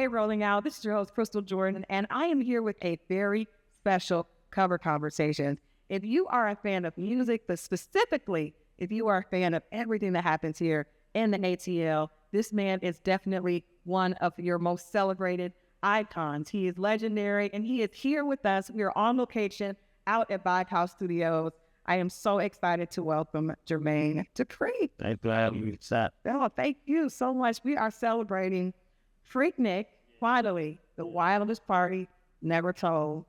Hey, Rolling Out. This is your host, Crystal Jordan, and I am here with a very special cover conversation. If you are a fan of music, but specifically if you are a fan of everything that happens here in the ATL, this man is definitely one of your most celebrated icons. He is legendary, and he is here with us. We are on location out at Vibe House Studios. I am so excited to welcome Jermaine Dupri. Thanks for having me. Oh, thank you so much. We are celebrating Freaknik, finally, the wildest party never told.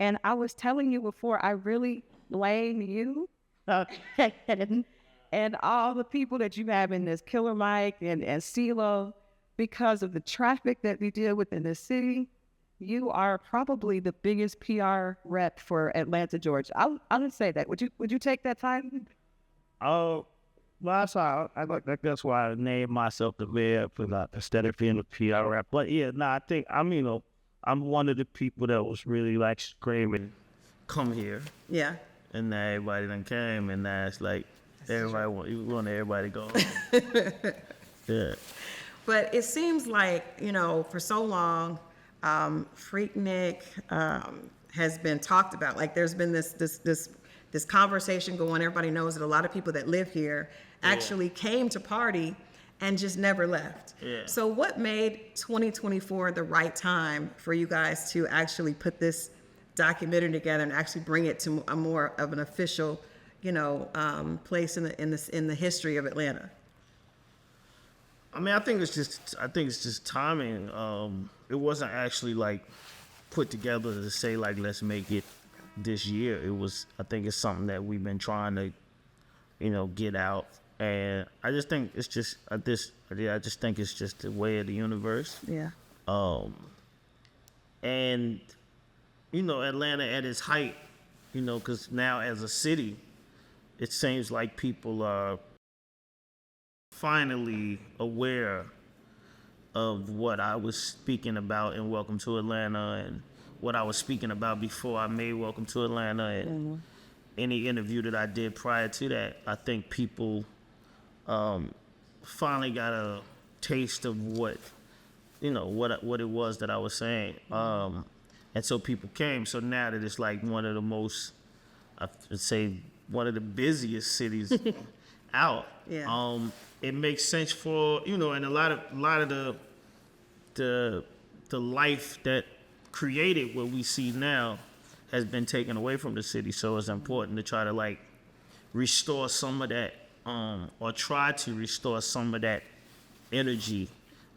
And I was telling you before, I really blame you and all the people that you have in this, Killer Mike and CeeLo, because of the traffic that we deal with in this city. You are probably the biggest PR rep for Atlanta, Georgia. I would say that. Would you take that time? Oh, last time I that's why I named myself the mayor for that instead of being a PR rep. But yeah, I think I'm one of the people that was really like screaming, "Come here!" Yeah. And now everybody done came, and now it's like everybody want everybody to go home. Yeah. But it seems like, for so long, Freaknik has been talked about. Like there's been this conversation going. Everybody knows that a lot of people that live here actually came to party and just never left. Yeah. So what made 2024 the right time for you guys to actually put this documentary together and actually bring it to a more of an official, place in the history of Atlanta? I mean, I think it's just timing. It wasn't actually like put together to say like let's make it this year. I think it's something that we've been trying to, get out, and I just think it's just I just think it's just the way of the universe. Yeah. And Atlanta at its height, because now as a city, it seems like people are finally aware of what I was speaking about in Welcome to Atlanta and what I was speaking about before I made Welcome to Atlanta and any interview that I did prior to that. I think people finally got a taste of what it was that I was saying. And so people came. So now that it's like one of the most, I would say, one of the busiest cities out. Yeah. It makes sense for and a lot of the life that created what we see now has been taken away from the city. So it's important to try to like restore some of that, or try to restore some of that energy,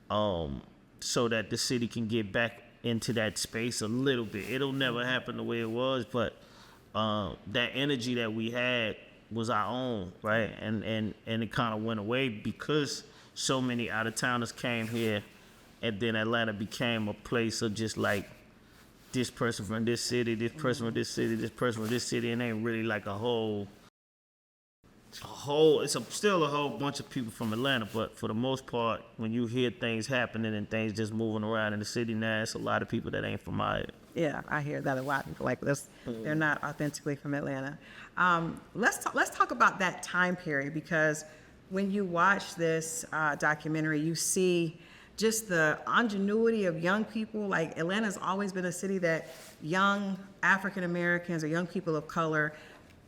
so that the city can get back into that space a little bit. It'll never happen the way it was, but that energy that we had was our own, right? And it kind of went away because so many out-of-towners came here, and then Atlanta became a place of just like this person from this city, this person from this city, this person from this city, and ain't really like still a whole bunch of people from Atlanta, but for the most part, when you hear things happening and things just moving around in the city now, it's a lot of people that ain't from out here. Yeah, I hear that a lot. People like this, they're not authentically from Atlanta. Let's talk about that time period, because when you watch this documentary, you see just the ingenuity of young people. Like Atlanta's always been a city that young African Americans or young people of color,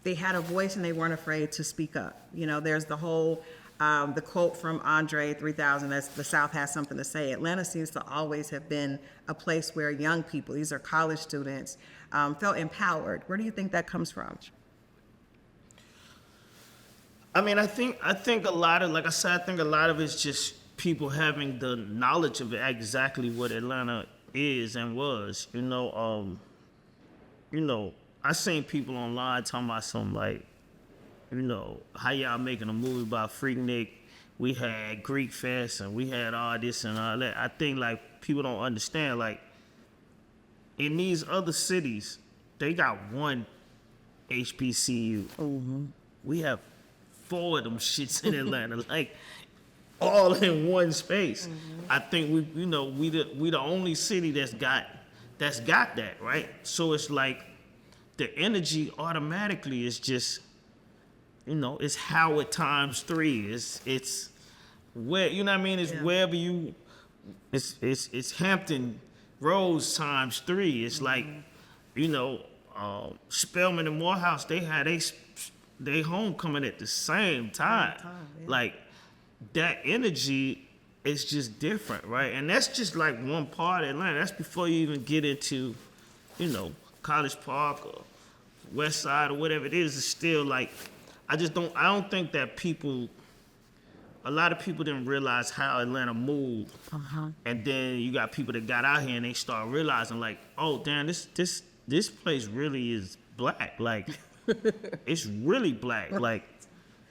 they had a voice and they weren't afraid to speak up. There's the whole, the quote from Andre 3000, that's the South has something to say. Atlanta seems to always have been a place where young people, these are college students, felt empowered. Where do you think that comes from? I mean, I think a lot of, like I said, I think a lot of it's just people having the knowledge of exactly what Atlanta is and was. I seen people online talking about something like, how y'all making a movie about Freaknik? We had Greek Fest and we had all this and all that. I think like people don't understand, like in these other cities, they got one HBCU. Mm-hmm. We have 4 of them shits in Atlanta, like all in one space. Mm-hmm. I think we the only city that's got that, right? So it's like the energy automatically is just, it's Howard times 3. It's where, it's wherever you it's Hampton Roads times 3. It's like, you know, Spelman and Morehouse, they had they homecoming at the same time. Yeah. Like that energy is just different, right? And that's just like one part of Atlanta. That's before you even get into, you know, College Park or West Side or whatever it is. It's still like, I don't think that a lot of people didn't realize how Atlanta moved. And then you got people that got out here and they start realizing like, oh damn, this place really is black. Like it's really black. Like,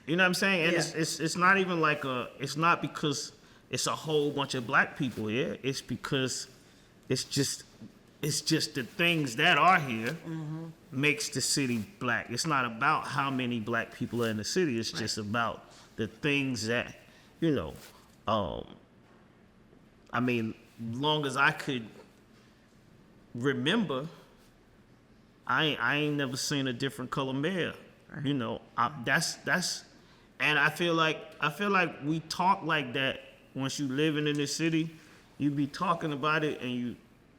you know what I'm saying? And Yeah. it's not even like it's not because it's a whole bunch of black people here. It's because it's just the things that are here makes the city black. It's not about how many black people are in the city. It's just about the things that, you know, I mean, long as I could remember, I ain't never seen a different color mayor. You know, that's, and I feel like we talk like that once you living in the city. You be talking about it and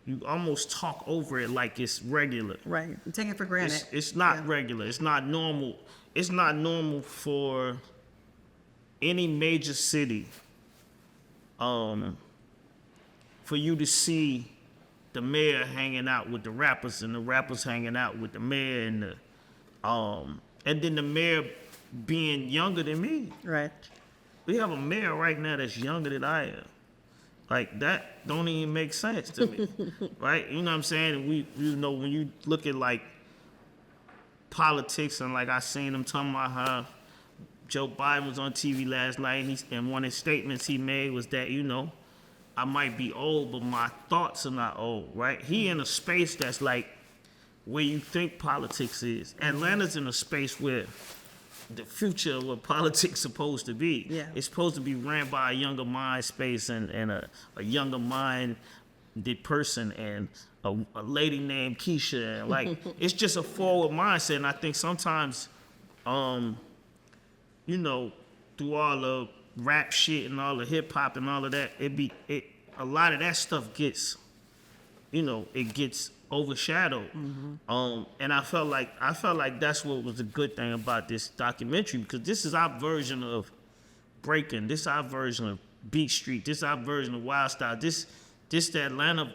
you almost talk over it like it's regular. Right. You take it for granted. It's not regular. It's not normal. It's not normal for any major city for you to see the mayor hanging out with the rappers and the rappers hanging out with the mayor and then the mayor being younger than me. Right. We have a mayor right now that's younger than I am. Like, that don't even make sense to me, right? You know what I'm saying? And you know, when you look at, like, politics, and, like, I seen them talking about how Joe Biden was on TV last night, and one of his statements he made was that, you know, I might be old, but my thoughts are not old, right? He in a space that's, like, where you think politics is. Atlanta's in a space where the future of what politics supposed to be. Yeah. It's supposed to be ran by a younger mind space and a younger minded person and a lady named Keisha. And like, it's just a forward mindset. And I think sometimes, you know, through all the rap shit and all the hip hop and all of that, a lot of that stuff gets, you know, it gets overshadowed. And I felt like that's what was the good thing about this documentary, because this is our version of breaking, this is our version of Beat Street, this is our version of Wild Style, this the Atlanta,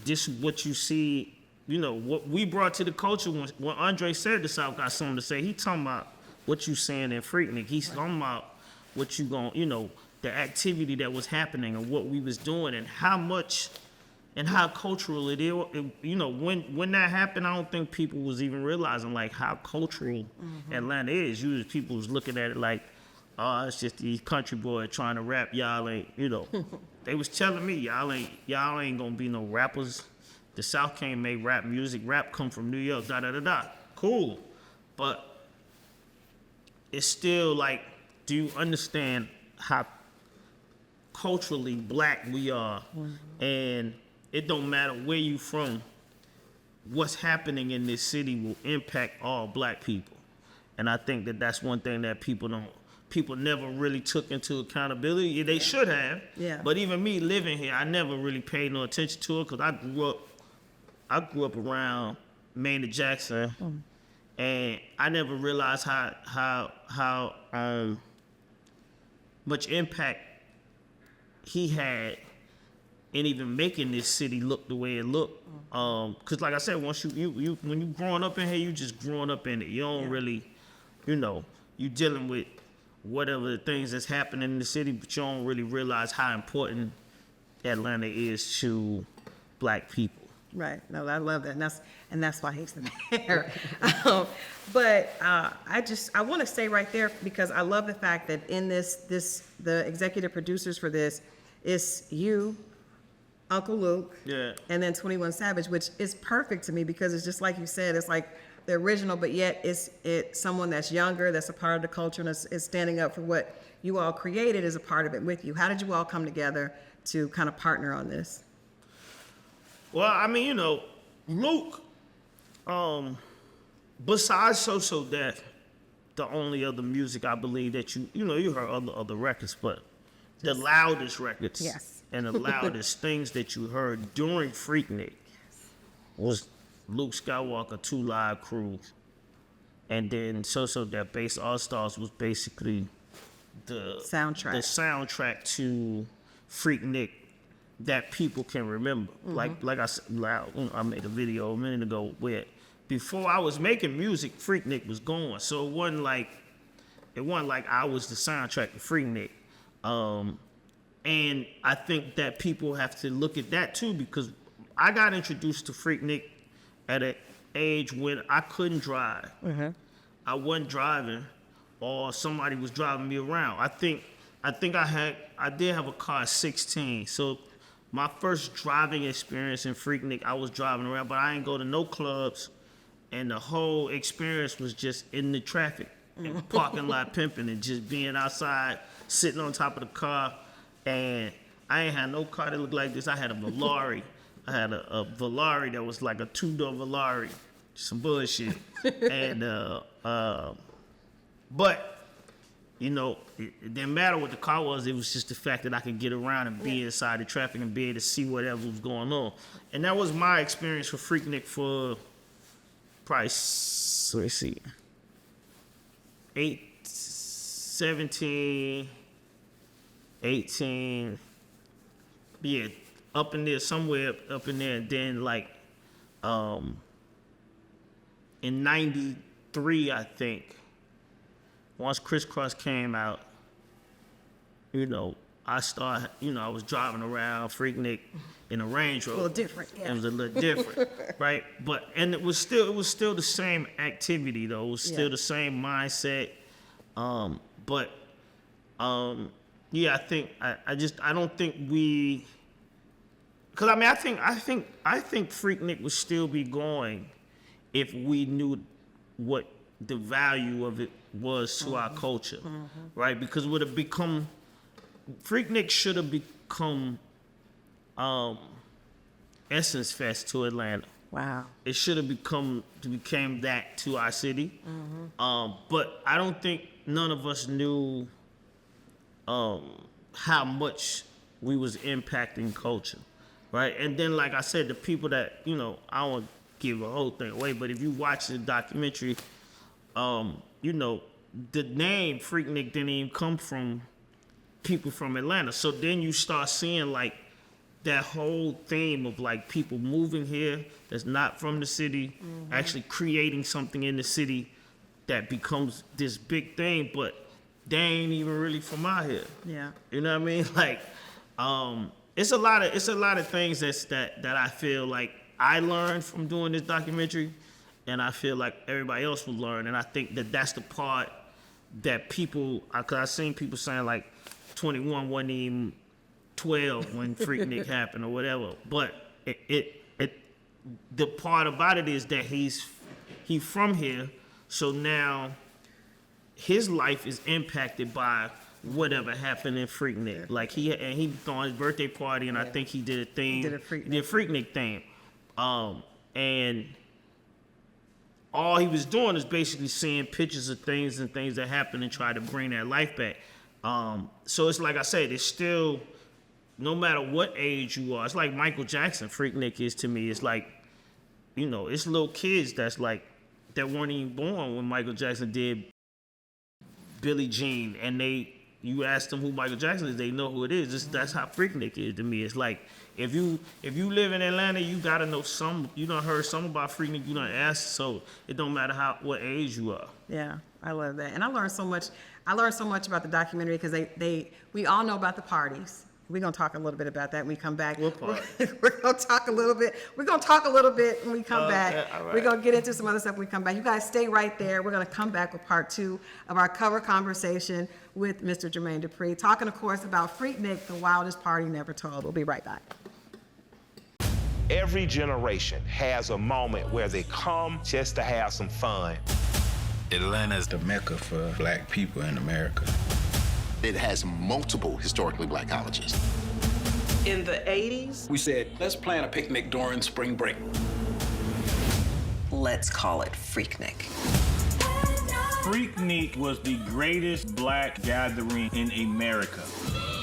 this is what you see, you know, what we brought to the culture. When Andre said the South got something to say, he talking about what you saying in Freaknik. He's talking about what you going, you know, the activity that was happening and what we was doing and how much and how cultural it is. You know, when that happened, I don't think people was even realizing like how cultural Atlanta is. Usually people was looking at it like, oh, it's just these country boys trying to rap. Y'all ain't, you know. They was telling me y'all ain't gonna be no rappers. The South can't make rap music. Rap come from New York. Da da da da. Cool, but it's still like, do you understand how culturally black we are? And it don't matter where you from, what's happening in this city will impact all black people. And I think that that's one thing that people never really took into accountability. They should have. Yeah. But even me living here, I never really paid no attention to it because I grew up around Maynard Jackson, and I never realized how much impact he had in even making this city look the way it looked. Cause like I said, once you when you growing up in here, you just growing up in it. You don't really, you know, you dealing with whatever the things that's happening in the city, but you don't really realize how important Atlanta is to black people. Right. No, I love that. And that's why he's the mayor. But I want to stay right there because I love the fact that in the executive producers for this is you, Uncle Luke, Yeah. and then 21 Savage, which is perfect to me because it's just like you said, it's like the original, but yet it's someone that's younger, that's a part of the culture, and is standing up for what you all created as a part of it with you. How did you all come together to kind of partner on this? Well, I mean, you know, Luke, besides So Death, the only other music I believe that you heard other records, but the loudest records Yes. and the loudest things that you heard during Freaknik was Luke Skywalker 2 Live Crew. And then So That Bass All Stars was basically the soundtrack to Freaknik that people can remember. Like I said, I made a video a minute ago where before I was making music, Freaknik was going. So it wasn't like I was the soundtrack to Freaknik. And I think that people have to look at that too, because I got introduced to Freaknik at an age when I couldn't drive. I wasn't driving, or somebody was driving me around. I did have a car at 16. So my first driving experience in Freaknik, I was driving around, but I didn't go to no clubs, and the whole experience was just in the traffic and parking lot pimping and just being outside, sitting on top of the car. And I ain't had no car that looked like this. I had a Volare. I had a Volare that was like a 2-door Volare. Some bullshit. And but you know, it didn't matter what the car was. It was just the fact that I could get around and be inside the traffic and be able to see whatever was going on. And that was my experience for Freaknik for probably, let's see, 17, 18, yeah, up in there, somewhere up in there. And then like in 93, I think, once Crisscross came out, you know, I was driving around Freaknik in a Range Rover. A little different, yeah. It was a little different, right? And it was still the same activity though. It was still the same mindset. Yeah, I don't think we, because I mean, I think Freaknik would still be going if we knew what the value of it was to our culture, right? Because it would have become, Freaknik should have become Essence Fest to Atlanta. Wow. It should have became that to our city. But I don't think none of us knew how much we was impacting culture, right? And then, like I said, the people that, you know, I don't want to give the whole thing away, but if you watch the documentary, you know, the name Freaknik didn't even come from people from Atlanta. So then you start seeing like that whole theme of like people moving here that's not from the city, actually creating something in the city that becomes this big thing, but they ain't even really from out here. Yeah. You know what I mean? Like, it's a lot of things that I feel like I learned from doing this documentary, and I feel like everybody else will learn. And I think that that's the part that people, cause I seen people saying like 21 wasn't even 12 when Freaknik happened or whatever. But the part about it is that he's from here, so now his life is impacted by whatever happened in Freaknik. Like he throwing his birthday party, and I think he did a thing. He did a Freaknik thing. And all he was doing is basically seeing pictures of things and things that happened and try to bring that life back. So it's like I said, it's still, no matter what age you are, it's like Michael Jackson, Freaknik is to me. It's like, you know, it's little kids that weren't even born when Michael Jackson did Billie Jean, and you ask them who Michael Jackson is, they know who it is. That's how Freaknik is to me. It's like, if you live in Atlanta, you gotta know you done heard something about Freaknik, you done asked, so it don't matter what age you are. Yeah, I love that. And I learned so much about the documentary because we all know about the parties. We're gonna talk a little bit about that when we come back. What part? We're gonna talk a little bit when we come back. Yeah, all right. We're gonna get into some other stuff when we come back. You guys stay right there. We're gonna come back with part 2 of our cover conversation with Mr. Jermaine Dupri, talking, of course, about Freaknik, the wildest party never told. We'll be right back. Every generation has a moment where they come just to have some fun. Atlanta is the mecca for black people in America. It has multiple historically black colleges. In the 80s, we said, let's plan a picnic during spring break. let's call it Freaknik. Freaknik was the greatest black gathering in America.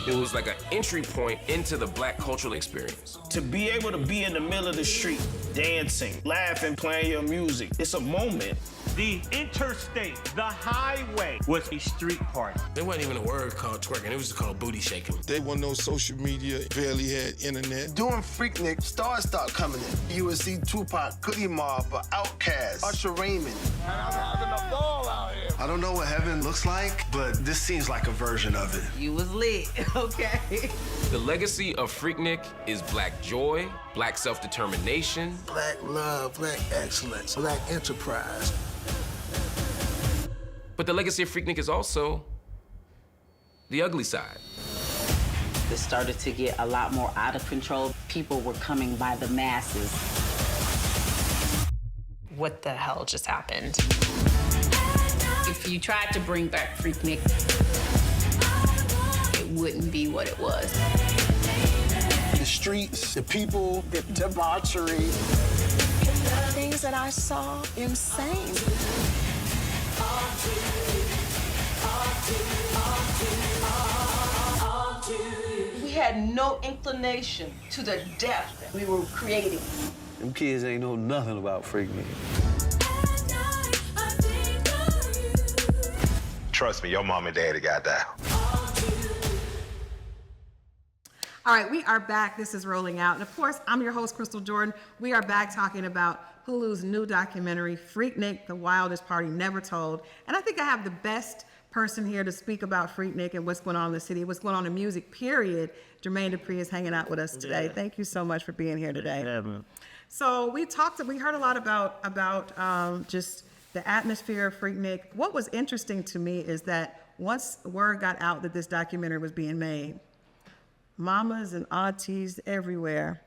It was like an entry point into the black cultural experience. To be able to be in the middle of the street, dancing, laughing, playing your music, it's a moment. The interstate, the highway, was a street party. There wasn't even a word called twerking. It was just called booty shaking. They weren't no social media, barely had internet. During Freaknik, stars start coming in. You would see Tupac, Goody Mob, Outkast, Usher Raymond. And I'm having a ball out here. I don't know what heaven looks like, but this seems like a version of it. You was lit, okay. The legacy of Freaknik is black joy, black self-determination, Black love, black excellence, black enterprise. but the legacy of Freaknik is also the ugly side. It started to get a lot more out of control. People were coming by the masses. What the hell just happened? If you tried to bring back Freaknik, it wouldn't be what it was. The streets, the people, the debauchery. Things that I saw, insane. We had no inclination to the depth that we were creating. Them kids ain't know nothing about Freaknik. Trust me, your mom and daddy got down. All right, we are back. This is Rolling Out. And of course, I'm your host, Crystal Jordan. We are back talking about Hulu's new documentary, Freaknik, The Wildest Party Never Told. And I think I have the best person here to speak about Freaknik and what's going on in the city, what's going on in music, period. Jermaine Dupri is hanging out with us today. Yeah. Thank you so much for being here today. Yeah, man. So we heard a lot about just the atmosphere of Freaknik. What was interesting to me is that once word got out that this documentary was being made, mamas and aunties everywhere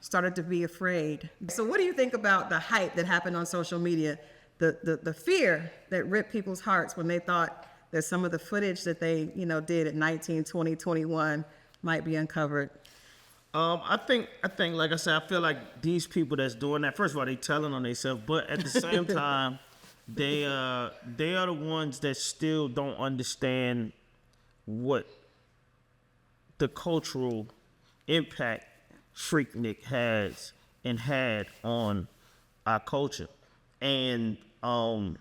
started to be afraid. So what do you think about the hype that happened on social media, the fear that ripped people's hearts when they thought that some of the footage that they did at 19, 20, 21 might be uncovered? I think, like I said, I feel like these people that's doing that, first of all, they telling on themselves, but at the same time, they are the ones that still don't understand what the cultural impact Freaknik has and had on our culture. And I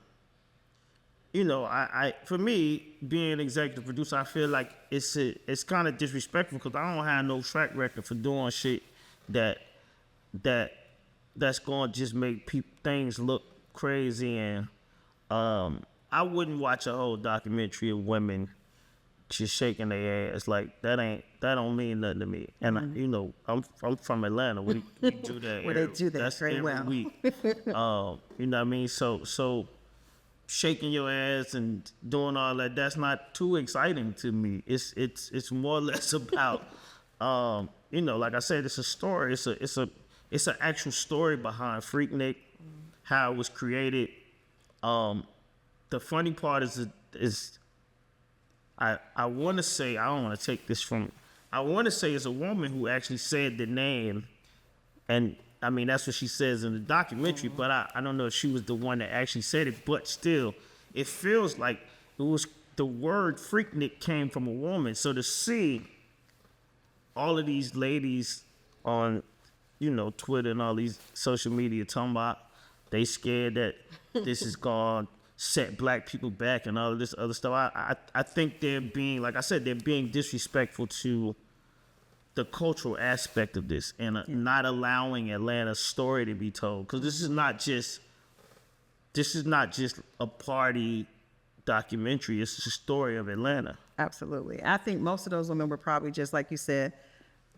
for me, being an executive producer, I feel like it's kind of disrespectful because I don't have no track record for doing shit that's going to just make things look crazy. And I wouldn't watch a whole documentary of women just shaking their ass like that don't mean nothing to me. And I'm from Atlanta. We do that. Where they do that That's very every well. week. You know what I mean? So shaking your ass and doing all that, that's not too exciting to me. It's more or less about like I said, it's a story. It's an actual story behind Freaknik, how it was created. The funny part is I want to say, I don't want to take this from, I want to say it's a woman who actually said the name, and I mean, that's what she says in the documentary, but I don't know if she was the one that actually said it, but still, it feels like it was, the word Freaknik came from a woman. So to see all of these ladies on, Twitter and all these social media talking about they scared that this is gone, set black people back and all of this other stuff. I think they're being, like I said, they're being disrespectful to the cultural aspect of this and not allowing Atlanta's story to be told. Because this is not just a party documentary. It's a story of Atlanta. Absolutely. I think most of those women were probably just like you said,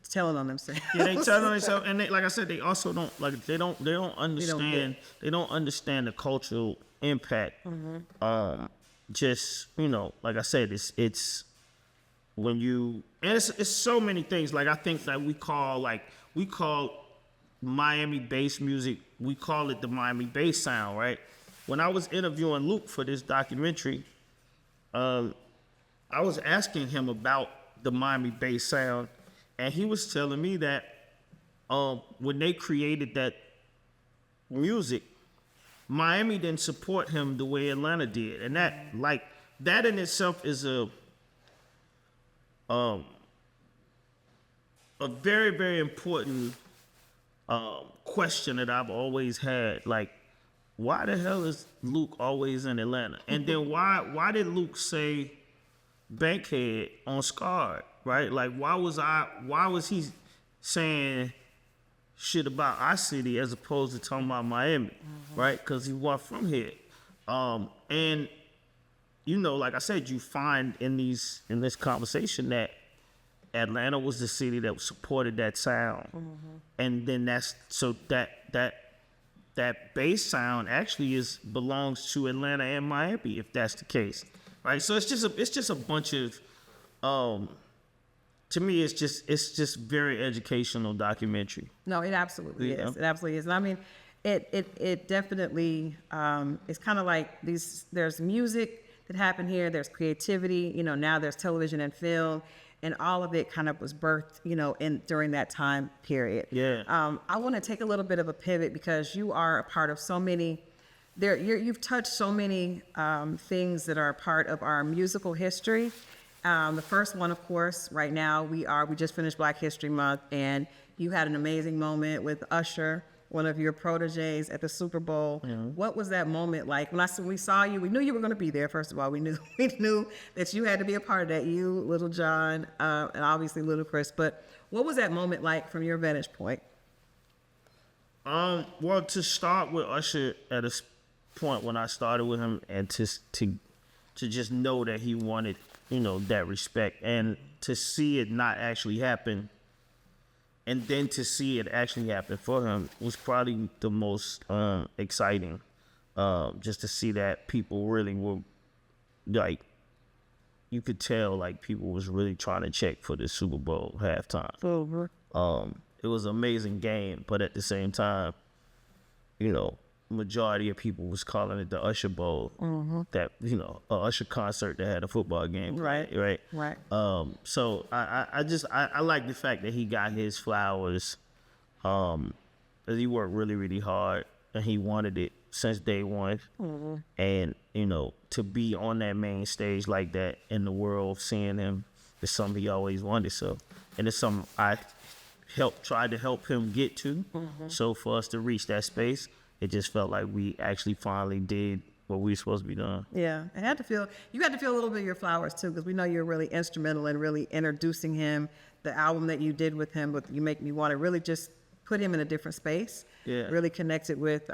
telling on themselves. Yeah, they telling on themselves, and they, like I said, they also don't they don't understand the cultural impact. Just like I said, it's when you, and it's so many things. Like I think that we call Miami bass music, we call it the Miami bass sound, right? When I was interviewing Luke for this documentary, I was asking him about the Miami bass sound, and he was telling me that when they created that music, Miami didn't support him the way Atlanta did, and that in itself is a a very, very important question that I've always had. Like, why the hell is Luke always in Atlanta? And then why did Luke say Bankhead on Scarred, right? Like, why was he saying shit about our city as opposed to talking about Miami, right? Because he wasn't from here. And, you know, like I said, you find in this conversation that Atlanta was the city that supported that sound. And then that bass sound actually belongs to Atlanta and Miami, if that's the case, right? So it's just a bunch of, to me, it's just very educational documentary. No, it absolutely is. It absolutely is. And I mean, it definitely it's kind of like there's music that happened here, there's creativity, you know, now there's television and film, and all of it kind of was birthed, you know, during that time period. Yeah. I want to take a little bit of a pivot because you are a part of so many. You've touched so many things that are a part of our musical history. The first one, of course, right now we just finished Black History Month, and you had an amazing moment with Usher, one of your proteges, at the Super Bowl. What was that moment like? When we saw you, we knew you were going to be there. First of all, we knew that you had to be a part of that. You, Little John, and obviously Ludacris. But what was that moment like from your vantage point? Well, to start with Usher at a point when I started with him, and to just know that he wanted, you know, that respect, and to see it not actually happen, and then to see it actually happen for him was probably the most exciting. Just to see that people really were, like, you could tell, like, people was really trying to check for the Super Bowl halftime. It was an amazing game, but at the same time, you know, majority of people was calling it the Usher Bowl. That, you know, a Usher concert that had a football game. Right. So I like the fact that he got his flowers. Because he worked really, really hard, and he wanted it since day one. And, you know, to be on that main stage like that in the world, seeing him, is something he always wanted. So, and it's something I tried to help him get to. So for us to reach that space, it just felt like we actually finally did what we were supposed to be doing. Yeah, you had to feel a little bit of your flowers too, because we know you're really instrumental in really introducing him. The album that you did with him, but You Make Me Want to really just put him in a different space. Yeah. Really connected with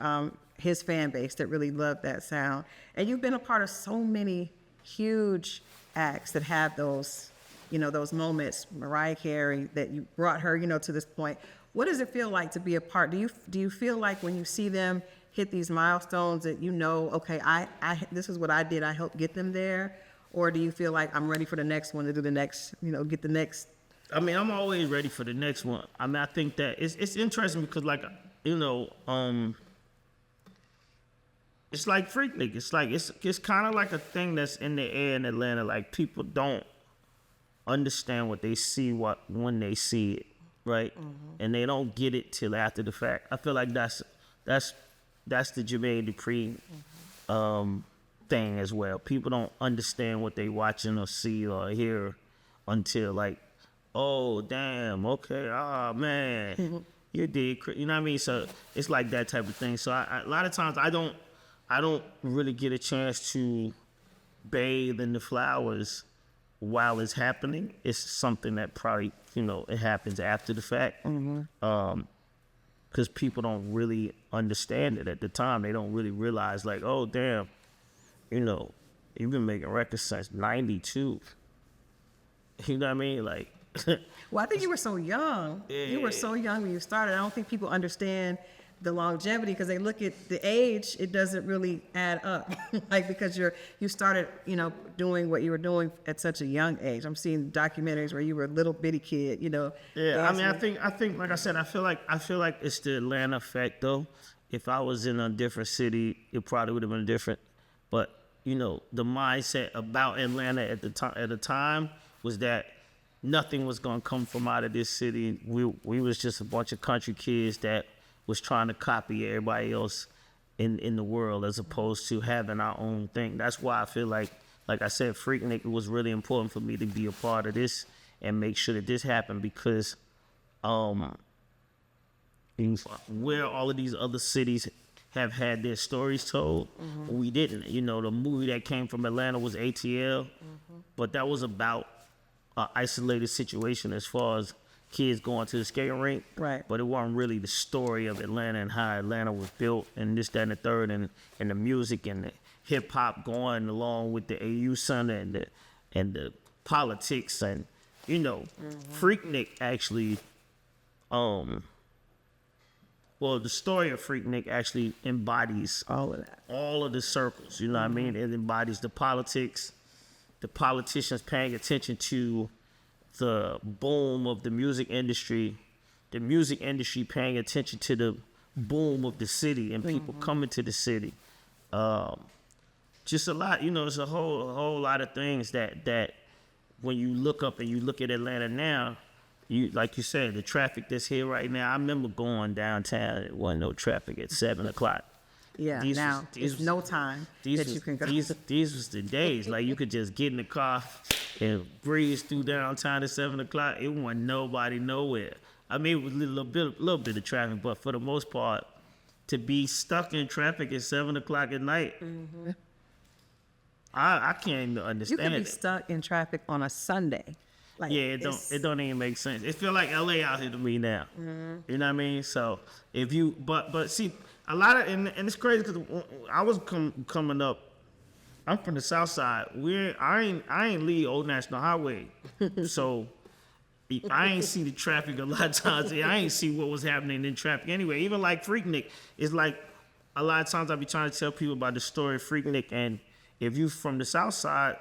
his fan base that really loved that sound. And you've been a part of so many huge acts that have those, you know, those moments. Mariah Carey, that you brought her, you know, to this point. What does it feel like to be a part? Do you feel like when you see them hit these milestones that you know, okay, I this is what I did, I helped get them there? Or do you feel like I'm ready for the next one to do the next, you know, get the next? I mean, I'm always ready for the next one. I mean, I think that it's interesting because, like, you know, it's like Freaknik. It's like it's kind of like a thing that's in the air in Atlanta. Like, people don't understand what they see when they see it, right? And they don't get it till after the fact. I feel like that's the Jermaine Dupri thing as well. People don't understand what they watching or see or hear until, like, oh damn, okay, oh man, you did, you know what I mean? So it's like that type of thing. So a lot of times I don't really get a chance to bathe in the flowers while it's happening. It's something that probably, you know, it happens after the fact. Because people don't really understand it at the time. They don't really realize, like, oh damn, you know, you've been making records since '92. You know what I mean? Like, well, I think you were so young. Yeah. You were so young when you started. I don't think people understand the longevity because they look at the age. It doesn't really add up, like, because you started, you know, doing what you were doing at such a young age. I'm seeing documentaries where you were a little bitty kid, you know. Yeah, dancing. I mean, I think, like I said, I feel like it's the Atlanta effect though. If I was in a different city, it probably would have been different. But, you know, the mindset about Atlanta at the time was that nothing was gonna come from out of this city. We was just a bunch of country kids that was trying to copy everybody else in the world as opposed to having our own thing. That's why I feel like I said, Freaknik, it was really important for me to be a part of this and make sure that this happened, because where all of these other cities have had their stories told, we didn't. You know, the movie that came from Atlanta was ATL, but that was about an isolated situation as far as kids going to the skating rink. Right. But it wasn't really the story of Atlanta and how Atlanta was built and this, that, and the third, and the music and the hip hop going along with the AU Center and the politics, and you know, Freaknik actually, well, the story of Freaknik actually embodies all of that, all of the circles. You know what I mean? It embodies the politics, the politicians paying attention to the boom of the music industry paying attention to the boom of the city and people coming to the city. Just a lot, you know, it's a whole lot of things that when you look up and you look at Atlanta now, you, like you said, the traffic that's here right now. I remember going downtown, there wasn't no traffic at 7 o'clock. Yeah, it's no time that you can go. These was the days. Like, you could just get in the car and breeze through downtown at 7 o'clock. It wasn't nobody nowhere. I mean, it was a little bit of traffic, but for the most part, to be stuck in traffic at 7 o'clock at night, I can't even understand it. You could be stuck in traffic on a Sunday. Like, yeah, it don't even make sense. It feel like LA out here to me now. You know what I mean? So if you, but see, a lot of, and it's crazy because I was coming up, I'm from the South Side. I ain't leave Old National Highway, so I ain't see the traffic a lot of times. I ain't see what was happening in traffic anyway. Even like Freaknik, it's like a lot of times I be trying to tell people about the story of Freaknik, and if you from the South Side,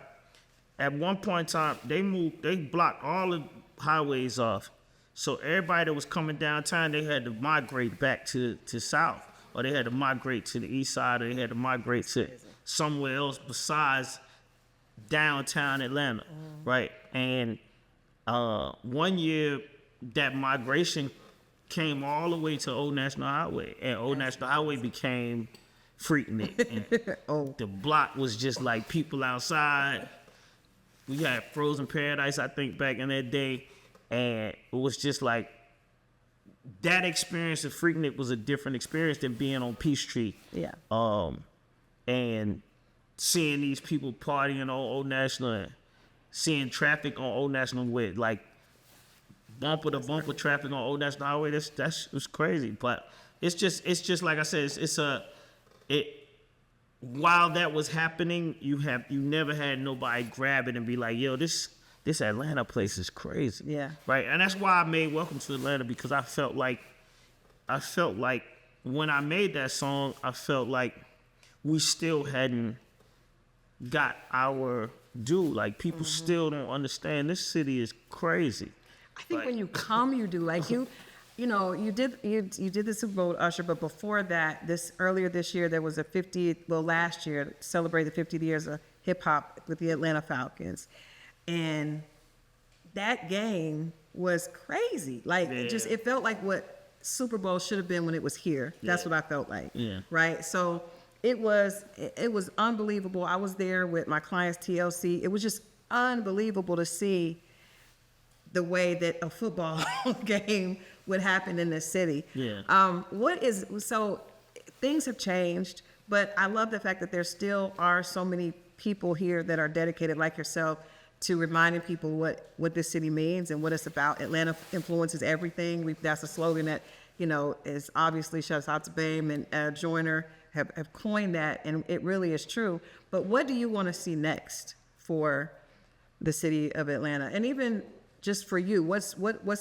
at one point in time, they blocked all the highways off. So everybody that was coming downtown, they had to migrate back to South, or they had to migrate to the East Side, or they had to migrate to somewhere else besides downtown Atlanta, right? And one year, that migration came all the way to Old National Highway, and Old National Highway became Freaknik. And the block was just like people outside. We had Frozen Paradise, I think, back in that day, and it was just like that experience of Freaknik was a different experience than being on Peachtree. Yeah. And seeing these people partying on Old National, and seeing traffic on Old National with like bumper to bumper traffic on Old National Highway. That's was crazy. But it's just like I said, while that was happening, you never had nobody grab it and be like, yo, this Atlanta place is crazy. Yeah. Right. And that's why I made Welcome to Atlanta, because I felt like when I made that song, I felt like we still hadn't got our due. Like, people still don't understand this city is crazy. I think when you come, you do. Like, you know, you did the Super Bowl with Usher, but before that, earlier this year, there was last year, to celebrate the 50 years of hip hop with the Atlanta Falcons. And that game was crazy. Like, it felt like what Super Bowl should have been when it was here. That's what I felt like. Yeah. Right? So it was unbelievable. I was there with my clients, TLC. It was just unbelievable to see the way that a football game would happen in this city. Yeah. So things have changed, but I love the fact that there still are so many people here that are dedicated, like yourself, to reminding people what this city means and what it's about. Atlanta influences everything. That's a slogan that, you know, is obviously shouts out to BAME and Joyner have coined that, and it really is true. But what do you want to see next for the city of Atlanta? And even just for you, what's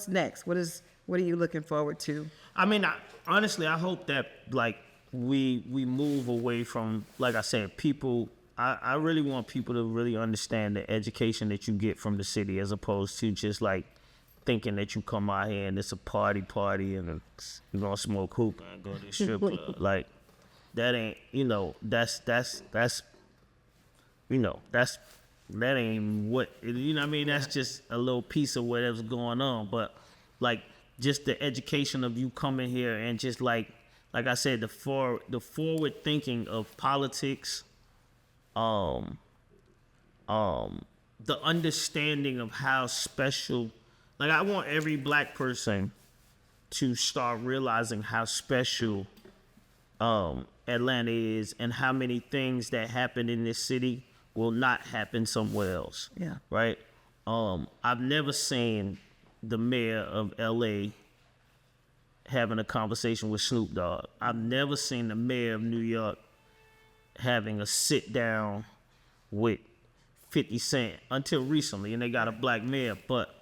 next? What are you looking forward to? I mean, honestly, I hope that like we move away from, like I said, people. I really want people to really understand the education that you get from the city, as opposed to just like thinking that you come out here and it's a party and you're gonna smoke hookah and go to the strip club. Like, that ain't, you know, that ain't what, you know what I mean? That's just a little piece of whatever's going on. But like, just the education of you coming here and just like I said, the forward thinking of politics, the understanding of how special, like I want every black person to start realizing how special Atlanta is, and how many things that happen in this city will not happen somewhere else. Yeah. Right? I've never seen the mayor of LA having a conversation with Snoop Dogg. I've never seen the mayor of New York having a sit down with 50 Cent until recently, and they got a black mayor. But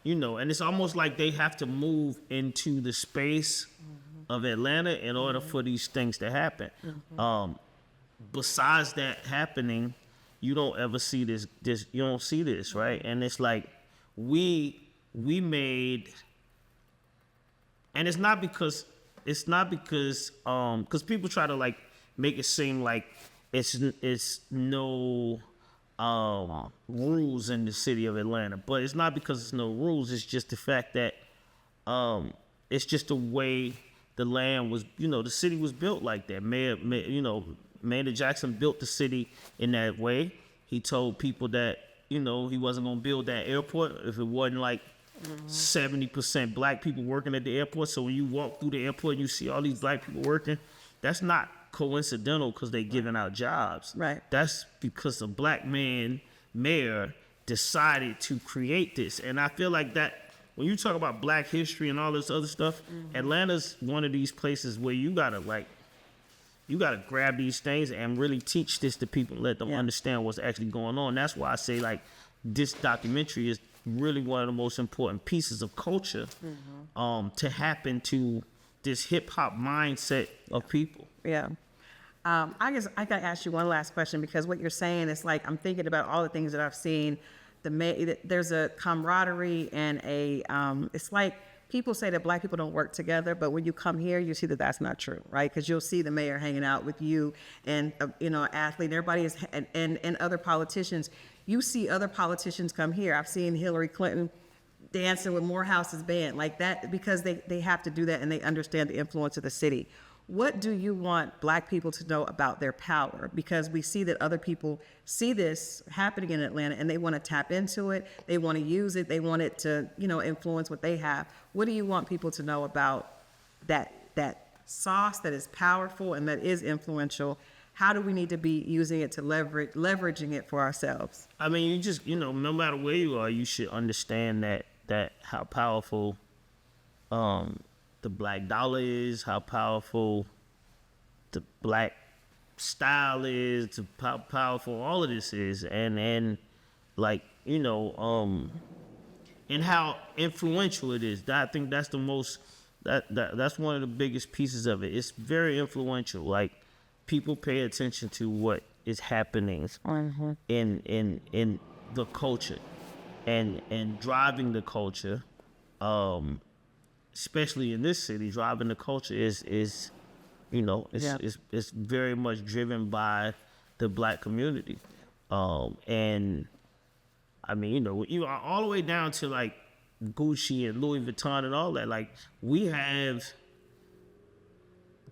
you know, and it's almost like they have to move into the space of Atlanta in order for these things to happen. Besides that happening, you don't ever see this you don't see this, right? And it's like we made, and it's not because people try to like make it seem like it's no rules in the city of Atlanta, but it's not because it's no rules. It's just the fact that it's just the way the land was, you know, the city was built like that. Mayor Jackson built the city in that way. He told people that, you know, he wasn't gonna build that airport if it wasn't like 70% black people working at the airport. So when you walk through the airport and you see all these black people working, that's not coincidental because they giving out jobs. Right. That's because a black mayor decided to create this. And I feel like that when you talk about black history and all this other stuff, Atlanta's one of these places where you gotta grab these things and really teach this to people and let them understand what's actually going on. That's why I say like this documentary is really one of the most important pieces of culture to happen to this hip hop mindset of people. Yeah. I guess I gotta ask you one last question, because what you're saying is like, I'm thinking about all the things that I've seen. There's a camaraderie and it's like people say that black people don't work together, but when you come here, you see that that's not true, right? Because you'll see the mayor hanging out with you and, athlete, and everybody is, and other politicians. You see other politicians come here. I've seen Hillary Clinton dancing with Morehouse's band like that, because they have to do that and they understand the influence of the city. What do you want black people to know about their power? Because we see that other people see this happening in Atlanta and they want to tap into it. They want to use it. They want it to, influence what they have. What do you want people to know about that sauce that is powerful and that is influential? How do we need to be using it to leveraging it for ourselves? I mean, you just, no matter where you are, you should understand that how powerful the black dollar is, how powerful the black style is, how powerful all of this is, and like, and how influential it is. I think that's the most, that's one of the biggest pieces of it. It's very influential. Like, people pay attention to what is happening in the culture and driving the culture, especially in this city. Driving the culture is very much driven by the black community, and I mean, you are all the way down to like Gucci and Louis Vuitton and all that. Like, we have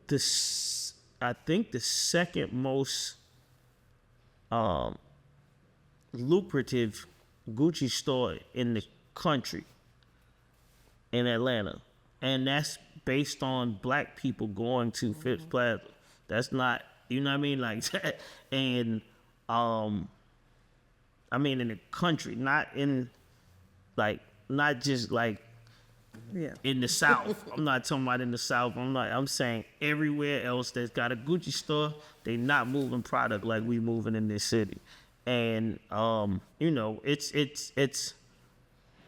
this, I think, the second most lucrative Gucci store in the country in Atlanta. And that's based on black people going to Fifth Plaza. That's not, you know what I mean? Like that. And I mean in the country, not just like in the South. I'm not talking about in the South. I'm saying everywhere else that's got a Gucci store, they not moving product like we moving in this city. And it's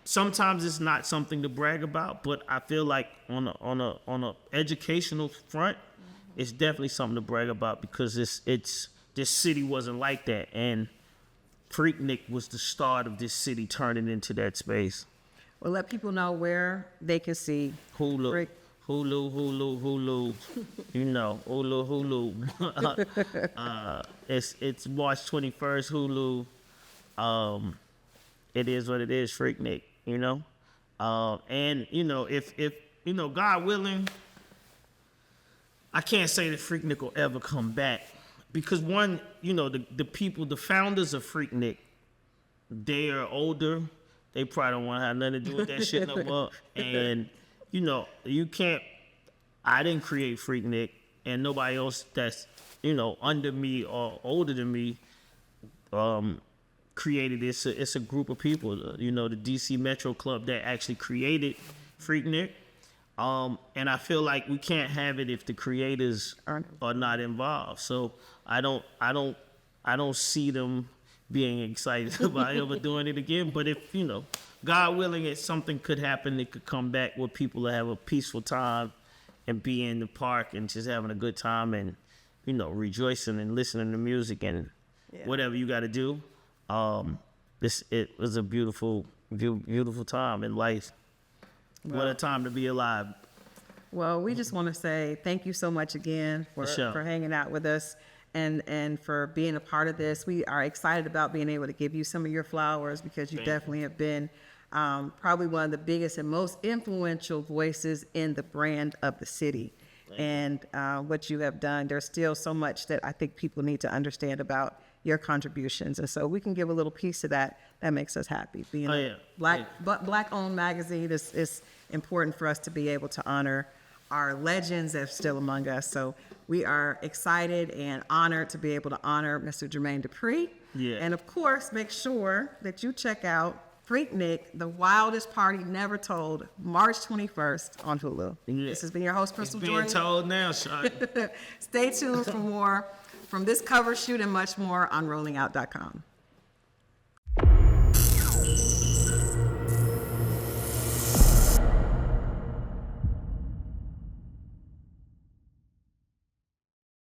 sometimes it's not something to brag about, but I feel like on a educational front, it's definitely something to brag about, because this city wasn't like that, and Freaknik was the start of this city turning into that space. Well, let people know where they can see Hulu. Hulu. Hulu. It's March 21st. Hulu. It is what it is. Freaknik. And if God willing, I can't say that Freaknik will ever come back, because one, the people, the founders of Freaknik, they are older. They probably don't want to have nothing to do with that shit no more. And, you know, you can't, I didn't create Freaknik, and nobody else that's, you know, under me or older than me created this. It's a group of people, you know, the DC Metro Club that actually created Freaknik. And I feel like we can't have it if the creators are not involved. So I don't see them being excited about ever doing it again. But if, you know, God willing, if something could happen, it could come back where people will have a peaceful time and be in the park and just having a good time and, you know, rejoicing and listening to music and whatever you got to do. It was a beautiful time in life. Well, what a time to be alive. Well, we just want to say thank you so much again for hanging out with us and for being a part of this. We are excited about being able to give you some of your flowers because you definitely have been probably one of the biggest and most influential voices in the brand of the city. And what you have done, there's still so much that I think people need to understand about your contributions. And so we can give a little piece of that. That makes us happy. Being a Black-owned magazine is important for us to be able to honor our legends that are still among us. So we are excited and honored to be able to honor Mr. Jermaine Dupri. Yeah. And of course, make sure that you check out Freaknik, The Wildest Party Never Told, March 21st on Hulu. Yeah. This has been your host, Crystal Jordan. Being told now, son. Stay tuned for more from this cover shoot and much more on rollingout.com.